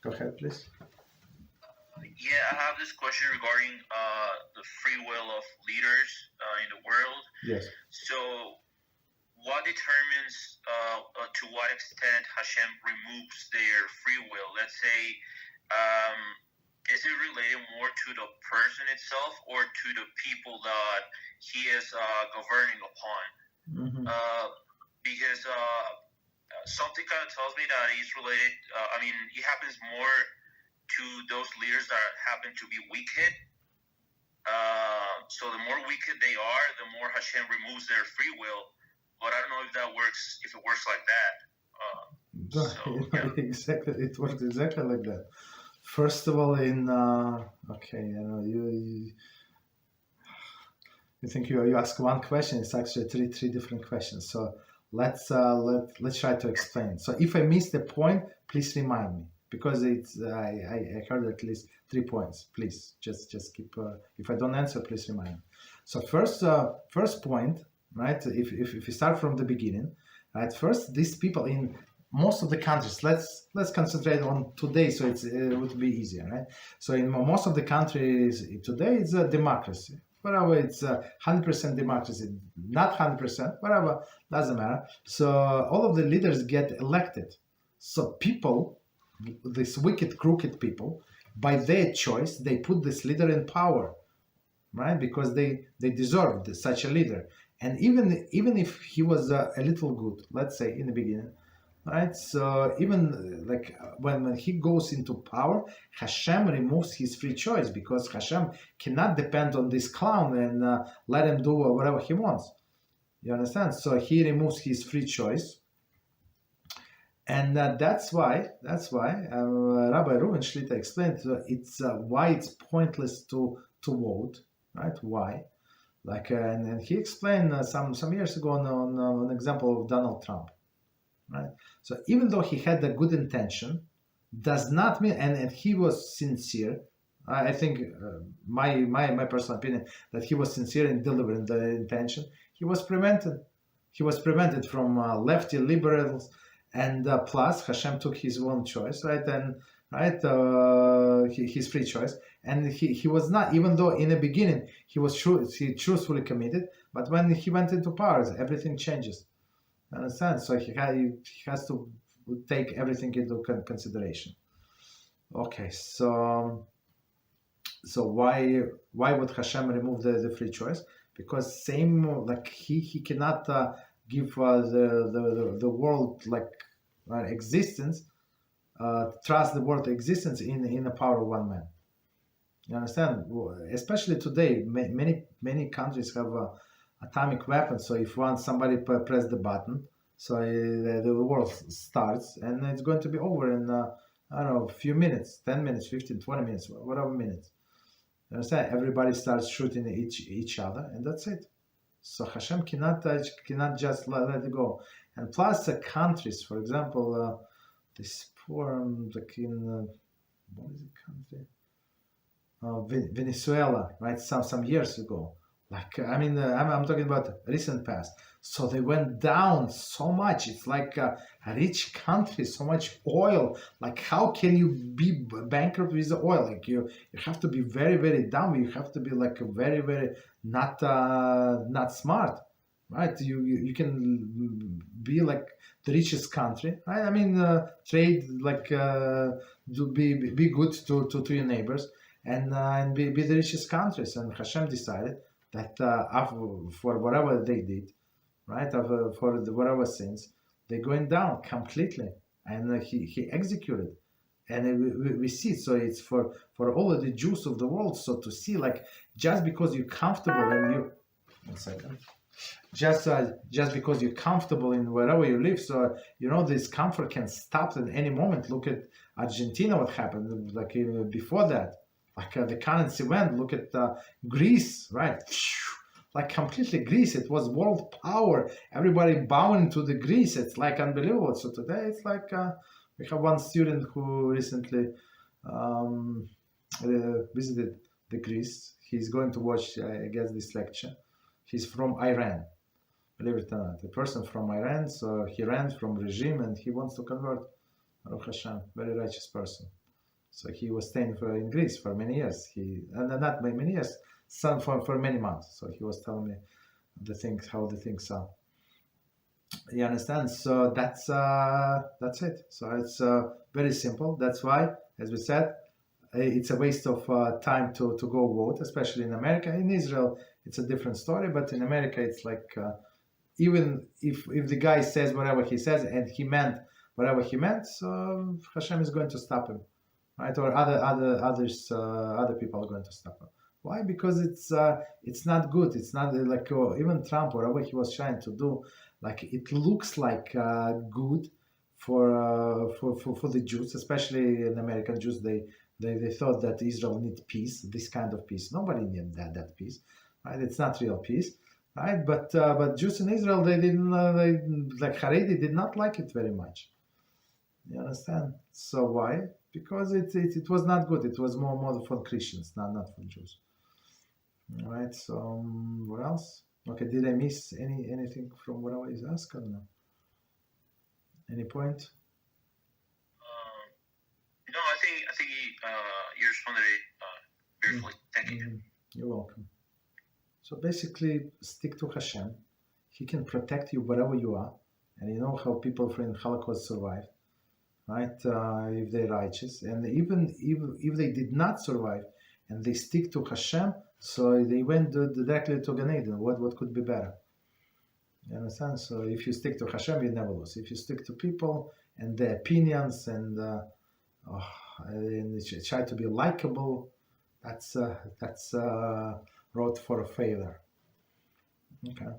Go ahead, please. Yeah, I have this question regarding the free will of leaders in the world. Yes. So, what determines to what extent HaShem removes their free will? Let's say, is it related more to the person itself or to the people that he is governing upon? Mm-hmm. Because something kind of tells me that he's related. It happens more to those leaders that happen to be wicked. So the more wicked they are, the more HaShem removes their free will. But I don't know if that works. If it works like that. Exactly, it works exactly like that. First of all, you think you ask one question. It's actually three different questions. So let's try to explain. So if I miss the point, please remind me, because it's I heard at least 3 points. Please just keep. If I don't answer, please remind me. So first point, right? If we start from the beginning, right? First, these people in most of the countries, let's concentrate on today, so it would be easier, right? So in most of the countries today, it's a democracy. Whatever, it's 100% democracy, not 100%, whatever, doesn't matter. So all of the leaders get elected. So people, these wicked, crooked people, by their choice, they put this leader in power, right? Because they deserve such a leader. And even if he was a little good, let's say in the beginning, right? So even like when he goes into power, HaShem removes his free choice, because HaShem cannot depend on this clown and let him do whatever he wants. You understand? So he removes his free choice. And that's why Rabbi Reuven Shlita explained it's why it's pointless to vote, right? Why? Like and he explained some years ago on an example of Donald Trump, right? So even though he had a good intention, does not mean, and he was sincere. I think my personal opinion that he was sincere in delivering the intention. He was prevented. He was prevented from lefty liberals, and plus Hashem took his own choice, right? And his free choice, and he was not, even though in the beginning he truthfully committed, but when he went into power, everything changes. Understand? So he has to take everything into consideration. Okay, so why would Hashem remove the free choice? Because same like he cannot give the world like existence, trust the world existence in the power of one man. You understand? Especially today, many countries have atomic weapons. So if somebody press the button, so the world starts, and it's going to be over in I don't know, a few minutes, 10 minutes, 15, 20 minutes, whatever minutes. You understand? Everybody starts shooting each other, and that's it. So Hashem cannot just let it go. And plus the countries, for example, this poor like in what is the country? Venezuela, right? Some years ago. Like I'm talking about recent past. So they went down so much. It's like a rich country, so much oil. Like how can you be bankrupt with the oil? Like you have to be very, very dumb. You have to be like very, very not smart, right? You can be like the richest country, right? Trade like be good to your neighbors, and be the richest countries. And Hashem decided that for whatever they did, right, for whatever sins, they're going down completely, and he executed. And we see, so it's for all of the Jews of the world, so to see, like, just because you're comfortable and you, 1 second, just because you're comfortable in wherever you live, so this comfort can stop at any moment. Look at Argentina, what happened like before that. Like the currency went. Look at Greece, right? Like completely Greece. It was world power. Everybody bowing to the Greece. It's like unbelievable. So today it's like we have one student who recently visited the Greece. He's going to watch, I guess, this lecture. He's from Iran. Believe it or not, a person from Iran. So he ran from regime and he wants to convert. Baruch Hashem, very righteous person. So he was staying in Greece for many years. Not by many years, some for many months. So he was telling me how the things are. You understand? So that's it. So it's very simple. That's why, as we said, it's a waste of time to go vote, especially in America. In Israel, it's a different story, but in America, it's like even if the guy says whatever he says and he meant whatever he meant, so Hashem is going to stop him, right? Or other people are going to stop him. Why? Because it's not good. It's not like even Trump or whatever he was trying to do. Like it looks like good for the Jews, especially in American Jews. They thought that Israel needs peace, this kind of peace. Nobody needs that peace, right? It's not real peace, right? But Jews in Israel, they didn't like Haredi did not like it very much. You understand? So why? Because it was not good. It was more for Christians, not for Jews. All right. So what else? Okay. Did I miss anything from what I was asked? I don't know. Any point? No, I think you responded beautifully. Thank you. You're welcome. So basically, stick to Hashem. He can protect you wherever you are, and you know how people from Halachos survived, right? If they're righteous, and even if they did not survive, and they stick to Hashem, so they went directly to Gan Eden. What could be better? You understand? So if you stick to Hashem, you never lose. If you stick to people and their opinions and try to be likable, that's road for a failure. Okay.